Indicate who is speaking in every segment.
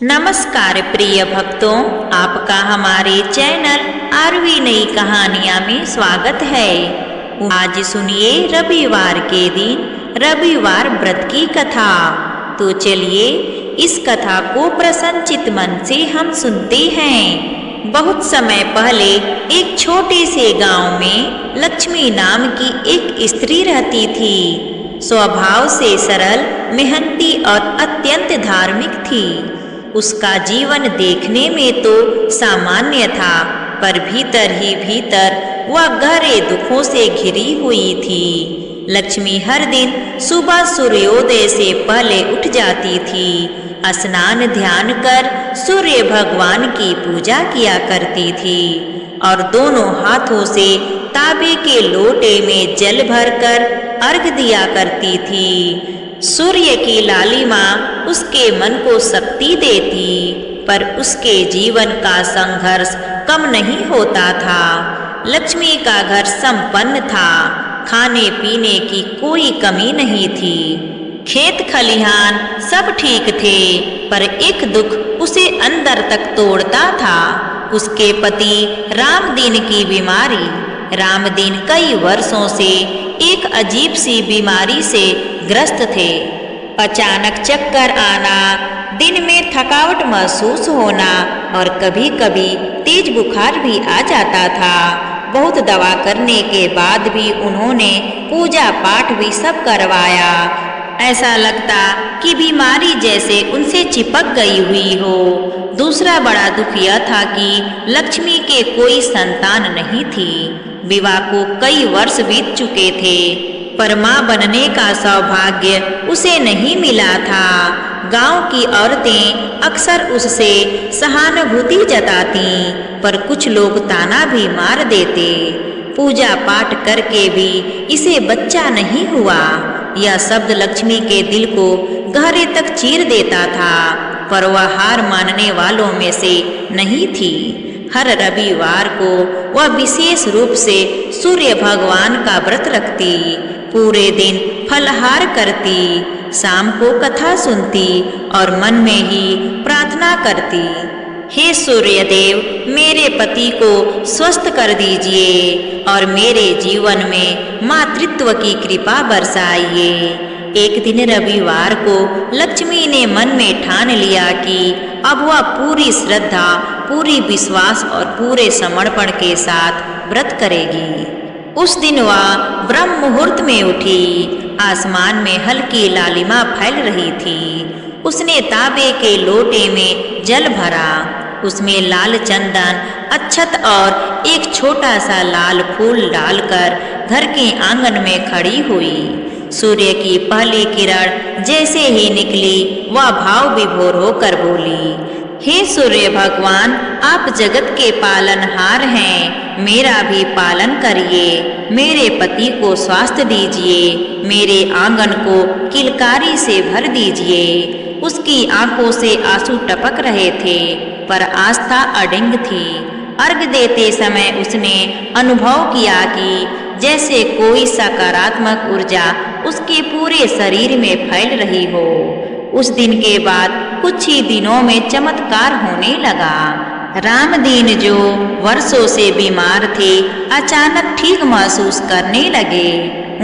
Speaker 1: नमस्कार प्रिय भक्तों, आपका हमारे चैनल आरवी नई कहानियाँ में स्वागत है। आज सुनिए रविवार के दिन रविवार व्रत की कथा। तो चलिए इस कथा को प्रसन्नचित मन से हम सुनते हैं। बहुत समय पहले एक छोटे से गांव में लक्ष्मी नाम की एक स्त्री रहती थी। स्वभाव से सरल, मेहनती और अत्यंत धार्मिक थी। उसका जीवन देखने में तो सामान्य था, पर भीतर ही भीतर वह गहरे दुखों से घिरी हुई थी। लक्ष्मी हर दिन सुबह सूर्योदय से पहले उठ जाती थी। स्नान ध्यान कर सूर्य भगवान की पूजा किया करती थी और दोनों हाथों से तांबे के लोटे में जल भरकर अर्घ दिया करती थी। सूर्य की लालिमा उसके मन को शक्ति देती, पर उसके जीवन का संघर्ष कम नहीं होता था। लक्ष्मी का घर संपन्न था, खाने पीने की कोई कमी नहीं थी। खेत खलिहान सब ठीक थे, पर एक दुख उसे अंदर तक तोड़ता था। उसके पति रामदीन की बीमारी। रामदीन कई वर्षों से एक अजीब सी बीमारी से ग्रस्त थे। अचानक चक्कर आना, दिन में थकावट महसूस होना और कभी कभी तेज बुखार भी आ जाता था। बहुत दवा करने के बाद भी उन्होंने पूजा पाठ भी सब करवाया। ऐसा लगता कि बीमारी जैसे उनसे चिपक गई हुई हो। दूसरा बड़ा दुख यह था कि लक्ष्मी के कोई संतान नहीं थी। विवाह को कई वर्ष बीत चुके थे, पर मां बनने का सौभाग्य उसे नहीं मिला था। गांव की औरतें अक्सर उससे सहानुभूति जताती, पर कुछ लोग ताना भी मार देते। पूजा पाठ करके भी इसे बच्चा नहीं हुआ। यह शब्द लक्ष्मी के दिल को गहरे तक चीर देता था, पर वह हार मानने वालों में से नहीं थी। हर रविवार को वह विशेष रूप से सूर्य भगवान का व्रत रखती। पूरे दिन फलहार करती, शाम को कथा सुनती और मन में ही प्रार्थना करती। हे सूर्य देव, मेरे पति को स्वस्थ कर दीजिए और मेरे जीवन में मातृत्व की कृपा बरसाइए। एक दिन रविवार को लक्ष्मी ने मन में ठान लिया कि अब वह पूरी श्रद्धा, पूरी विश्वास और पूरे समर्पण के साथ व्रत करेगी। उस दिन वह ब्रह्म मुहूर्त में उठी। आसमान में हल्की लालिमा फैल रही थी। उसने तांबे के लोटे में जल भरा। उसमें लाल चंदन, अक्षत और एक छोटा सा लाल फूल डालकर घर के आंगन में खड़ी हुई। सूर्य की पहली किरण जैसे ही निकली, वह भाव विभोर होकर बोली, हे सूर्य भगवान, आप जगत के पालनहार हैं। मेरा भी पालन करिए। मेरे पति को स्वास्थ्य दीजिए। मेरे आंगन को किलकारी से भर दीजिए। उसकी आंखों से आंसू टपक रहे थे, पर आस्था अडिंग थी। अर्घ देते समय उसने अनुभव किया कि जैसे कोई सकारात्मक ऊर्जा उसके पूरे शरीर में फैल रही हो। उस दिन के बाद कुछ ही दिनों में चमत्कार होने लगा। रामदीन, जो वर्षों से बीमार थे, अचानक ठीक महसूस करने लगे।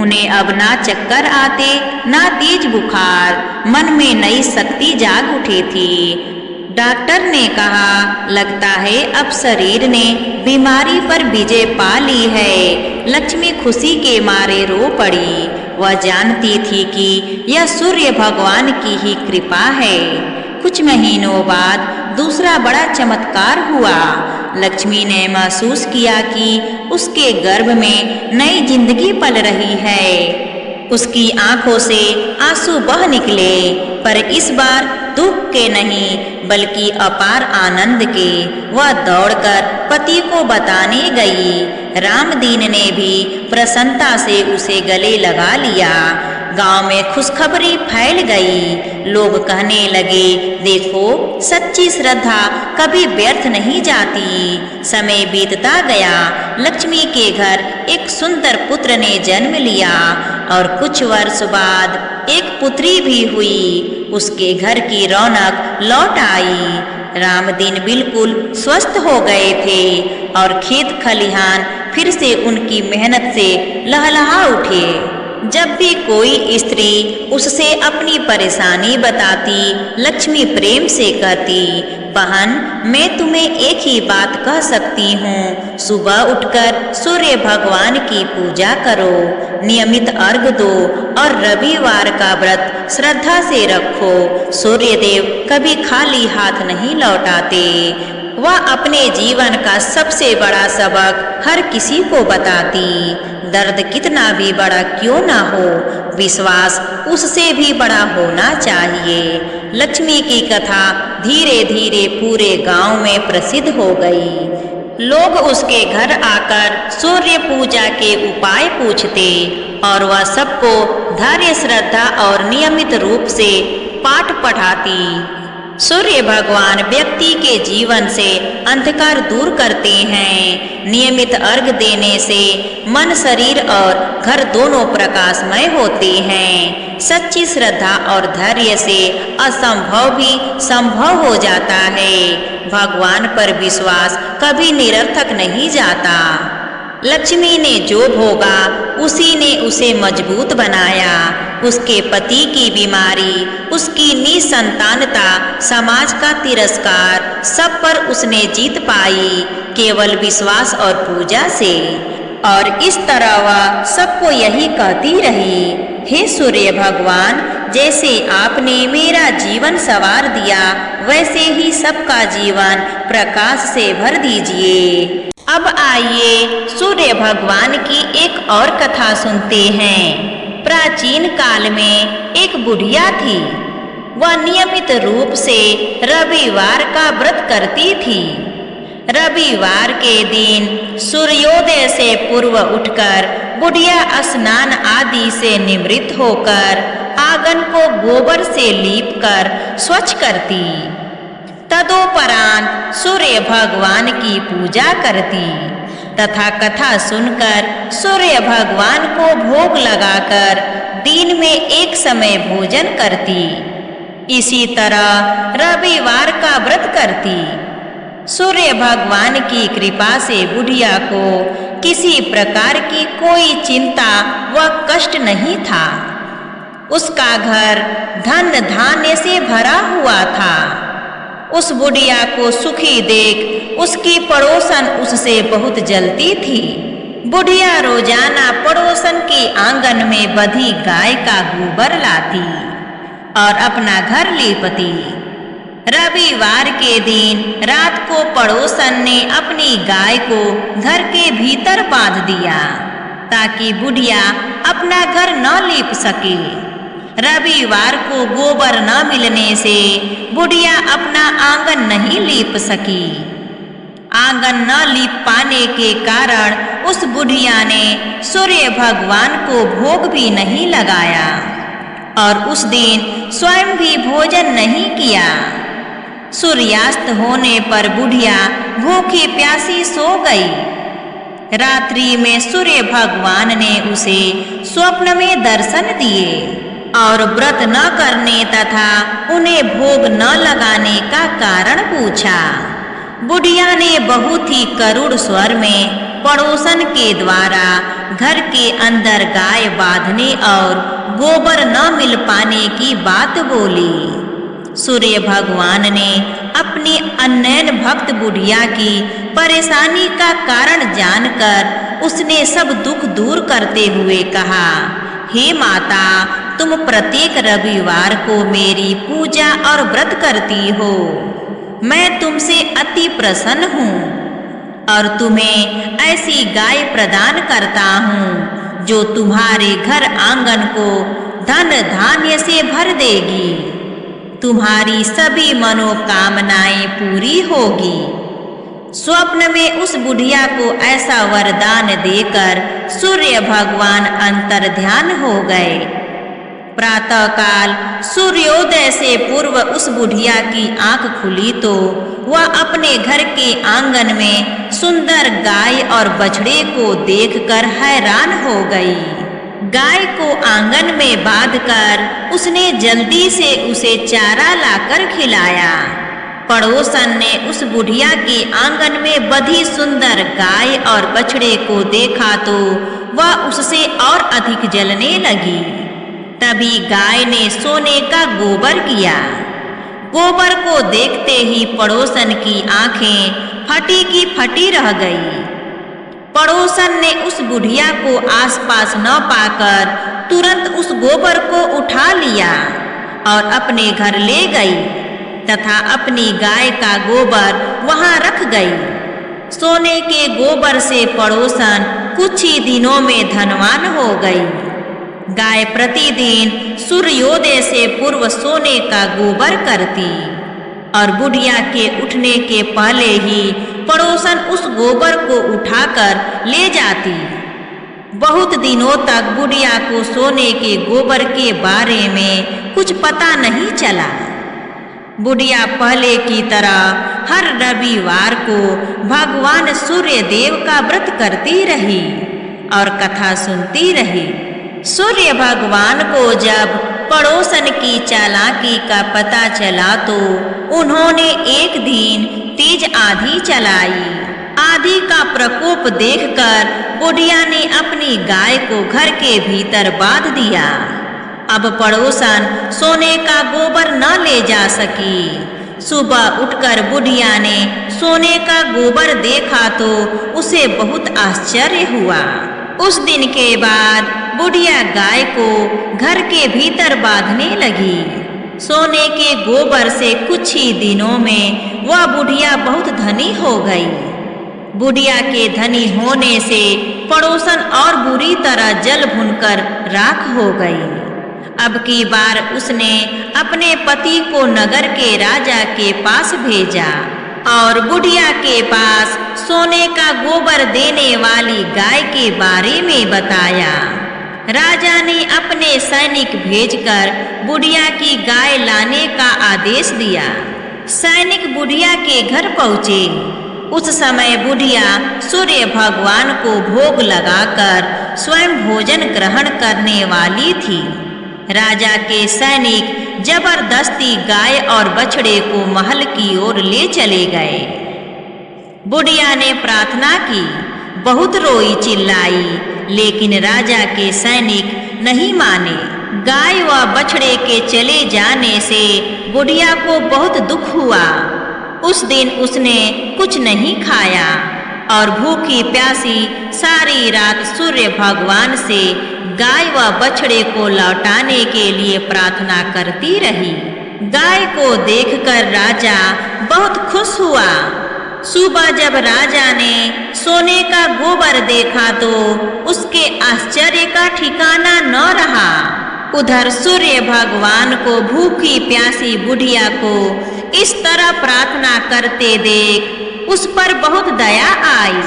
Speaker 1: उन्हें अब ना चक्कर आते, ना तेज बुखार। मन में नई शक्ति जाग उठी थी। डॉक्टर ने कहा, लगता है अब शरीर ने बीमारी पर विजय पा ली है। लक्ष्मी खुशी के मारे रो पड़ी। वह जानती थी कि यह सूर्य भगवान की ही कृपा है। कुछ महीनों बाद दूसरा बड़ा चमत्कार हुआ। लक्ष्मी ने महसूस किया कि उसके गर्भ में नई जिंदगी पल रही है। उसकी आंखों से आंसू बह निकले, पर इस बार दुख के नहीं बल्कि अपार आनंद के। वह दौड़कर पति को बताने गई। रामदीन ने भी प्रसन्नता से उसे गले लगा लिया। गांव में खुशखबरी फैल गई। लोग कहने लगे, देखो, सच्ची श्रद्धा कभी व्यर्थ नहीं जाती। समय बीतता गया। लक्ष्मी के घर एक सुंदर पुत्र ने जन्म लिया और कुछ वर्ष बाद एक पुत्री भी हुई। उसके घर की रौनक लौट आई। राम दिन बिल्कुल स्वस्थ हो गए थे और खेत खलिहान फिर से उनकी मेहनत से लहलहा उठे। जब भी कोई स्त्री उससे अपनी परेशानी बताती, लक्ष्मी प्रेम से कहती, बहन मैं तुम्हें एक ही बात कह सकती हूँ, सुबह उठकर सूर्य भगवान की पूजा करो, नियमित अर्घ दो और रविवार का व्रत श्रद्धा से रखो। सूर्य देव कभी खाली हाथ नहीं लौटाते। वह अपने जीवन का सबसे बड़ा सबक हर किसी को बताती। दर्द कितना भी बड़ा क्यों ना हो, विश्वास उससे भी बड़ा होना चाहिए। लक्ष्मी की कथा धीरे धीरे पूरे गांव में प्रसिद्ध हो गई। लोग उसके घर आकर सूर्य पूजा के उपाय पूछते और वह सबको धैर्य, श्रद्धा और नियमित रूप से पाठ पढ़ाती। सूर्य भगवान व्यक्ति के जीवन से अंधकार दूर करते हैं। नियमित अर्घ देने से मन, शरीर और घर दोनों प्रकाशमय होते हैं। सच्ची श्रद्धा और धैर्य से असंभव भी संभव हो जाता है। भगवान पर विश्वास कभी निरर्थक नहीं जाता। लक्ष्मी ने जो भोगा उसी ने उसे मजबूत बनाया। उसके पति की बीमारी, उसकी निसंतानता, समाज का तिरस्कार, सब पर उसने जीत पाई केवल विश्वास और पूजा से। और इस तरह वह सबको यही कहती रही, हे सूर्य भगवान, जैसे आपने मेरा जीवन संवार दिया वैसे ही सबका जीवन प्रकाश से भर दीजिए। अब आइए सूर्य भगवान की एक और कथा सुनते हैं। प्राचीन काल में एक बुढ़िया थी। वह नियमित रूप से रविवार का व्रत करती थी। रविवार के दिन सूर्योदय से पूर्व उठकर बुढ़िया स्नान आदि से निवृत्त होकर आंगन को गोबर से लीपकर स्वच्छ करती। तदोपरांत सूर्य भगवान की पूजा करती तथा कथा सुनकर सूर्य भगवान को भोग लगाकर दिन में एक समय भोजन करती। इसी तरह रविवार का व्रत करती। सूर्य भगवान की कृपा से बुढ़िया को किसी प्रकार की कोई चिंता व कष्ट नहीं था। उसका घर धन धान्य से भरा हुआ था। उस बुढ़िया को सुखी देख उसकी पड़ोसन उससे बहुत जलती थी। बुढ़िया रोजाना पड़ोसन के आंगन में बंधी गाय का गोबर लाती और अपना घर लीपती। रविवार के दिन रात को पड़ोसन ने अपनी गाय को घर के भीतर बांध दिया ताकि बुढ़िया अपना घर न लीप सके। रविवार को गोबर न मिलने से बुढ़िया अपना आंगन नहीं लीप सकी। आंगन न लीप पाने के कारण उस बुढ़िया ने सूर्य भगवान को भोग भी नहीं लगाया और उस दिन स्वयं भी भोजन नहीं किया। सूर्यास्त होने पर बुढ़िया भूखी प्यासी सो गई। रात्रि में सूर्य भगवान ने उसे स्वप्न में दर्शन दिए और व्रत न करने तथा उन्हें भोग न लगाने का कारण पूछा। बुढ़िया ने बहुत ही करुण स्वर में पड़ोसन के द्वारा घर के अंदर गाय बांधने और गोबर न मिल पाने की बात बोली। सूर्य भगवान ने अपनी अनैन भक्त बुढ़िया की परेशानी का कारण जानकर उसने सब दुख दूर करते हुए कहा, हे माता, तुम प्रत्येक रविवार को मेरी पूजा और व्रत करती हो। मैं तुमसे अति प्रसन्न हूँ और तुम्हें ऐसी गाय प्रदान करता हूँ जो तुम्हारे घर आंगन को धन धान्य से भर देगी। तुम्हारी सभी मनोकामनाएं पूरी होगी। स्वप्न में उस बुढ़िया को ऐसा वरदान देकर सूर्य भगवान अंतर ध्यान हो गए। प्रातःकाल सूर्योदय से पूर्व उस बुढ़िया की आंख खुली तो वह अपने घर के आंगन में सुंदर गाय और बछड़े को देखकर हैरान हो गई। गाय को आंगन में बांधकर उसने जल्दी से उसे चारा लाकर खिलाया। पड़ोसन ने उस बुढ़िया के आंगन में बंधी सुंदर गाय और बछड़े को देखा तो वह उससे और अधिक जलने लगी। तभी गाय ने सोने का गोबर किया। गोबर को देखते ही पड़ोसन की आंखें फटी की फटी रह गई। पड़ोसन ने उस बुढ़िया को आसपास न पाकर तुरंत उस गोबर को उठा लिया और अपने घर ले गई तथा अपनी गाय का गोबर वहां रख गई। सोने के गोबर से पड़ोसन कुछ ही दिनों में धनवान हो गई। गाय प्रतिदिन सूर्योदय से पूर्व सोने का गोबर करती और बुढ़िया के उठने के पहले ही पड़ोसन उस गोबर को उठाकर ले जाती। बहुत दिनों तक बुढ़िया को सोने के गोबर के बारे में कुछ पता नहीं चला। बुढ़िया पहले की तरह हर रविवार को भगवान सूर्य देव का व्रत करती रही और कथा सुनती रही। सूर्य भगवान को जब पड़ोसन की चालाकी का पता चला तो उन्होंने एक दिन तेज आंधी चलाई। आंधी का प्रकोप देखकर बुढ़िया ने अपनी गाय को घर के भीतर बांध दिया। अब पड़ोसन सोने का गोबर न ले जा सकी। सुबह उठकर बुढ़िया ने सोने का गोबर देखा तो उसे बहुत आश्चर्य हुआ। उस दिन के बाद बुढ़िया गाय को घर के भीतर बांधने लगी। सोने के गोबर से कुछ ही दिनों में वह बुढ़िया बहुत धनी हो गई। बुढ़िया के धनी होने से पड़ोसन और बुरी तरह जल भुनकर राख हो गई। अब की बार उसने अपने पति को नगर के राजा के पास भेजा और बुढ़िया के पास सोने का गोबर देने वाली गाय के बारे में बताया। राजा ने अपने सैनिक भेजकर बुढ़िया की गाय लाने का आदेश दिया। सैनिक बुढ़िया के घर पहुँचे। उस समय बुढ़िया सूर्य भगवान को भोग लगाकर स्वयं भोजन ग्रहण करने वाली थी। राजा के सैनिक जबरदस्ती गाय और बछड़े को महल की ओर ले चले गए। बुढ़िया ने प्रार्थना की, बहुत रोई चिल्लाई, लेकिन राजा के सैनिक नहीं माने। गाय व बछड़े के चले जाने से बुढ़िया को बहुत दुख हुआ। उस दिन उसने कुछ नहीं खाया और भूखी प्यासी सारी रात सूर्य भगवान से गाय व बछड़े को लौटाने के लिए प्रार्थना करती रही। गाय को देखकर राजा बहुत खुश हुआ। सुबह जब राजा ने सोने का गोबर देखा तो उसके आश्चर्य का ठिकाना न रहा। उधर सूर्य भगवान को भूखी प्यासी बुढ़िया को इस तरह प्रार्थना करते देख उस पर बहुत दया आई।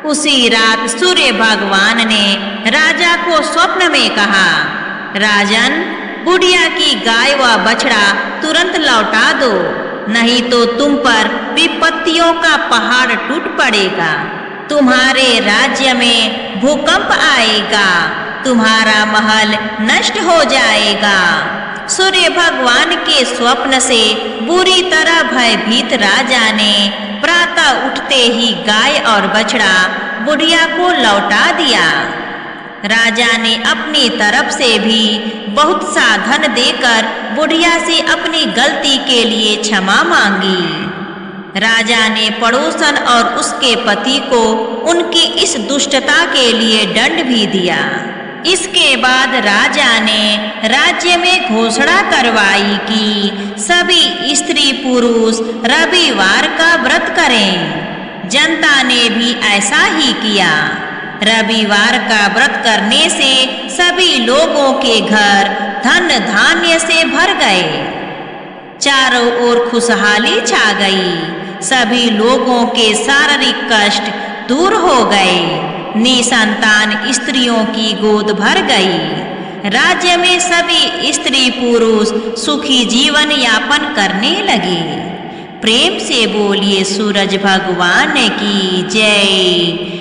Speaker 1: उसी रात सूर्य भगवान ने राजा को स्वप्न में कहा, राजन, बुढ़िया की गाय व बछड़ा तुरंत लौटा दो, नहीं तो तुम पर विपत्तियों का पहाड़ टूट पड़ेगा। तुम्हारे राज्य में भूकंप आएगा, तुम्हारा महल नष्ट हो जाएगा। सूर्य भगवान के स्वप्न से बुरी तरह भयभीत राजा ने प्रातः उठते ही गाय और बछड़ा बुढ़िया को लौटा दिया। राजा ने अपनी तरफ से भी बहुत सा धन देकर बुढ़िया से अपनी गलती के लिए क्षमा मांगी। राजा ने पड़ोसन और उसके पति को उनकी इस दुष्टता के लिए दंड भी दिया। इसके बाद राजा ने राज्य में घोषणा करवाई कि सभी स्त्री पुरुष रविवार का व्रत करें। जनता ने भी ऐसा ही किया। रविवार का व्रत करने से सभी लोगों के घर धन धान्य से भर गए। चारों ओर खुशहाली छा गई। सभी लोगों के शारीरिक कष्ट दूर हो गए। निसंतान स्त्रियों की गोद भर गई। राज्य में सभी स्त्री पुरुष सुखी जीवन यापन करने लगे। प्रेम से बोलिए सूरज भगवान की जय।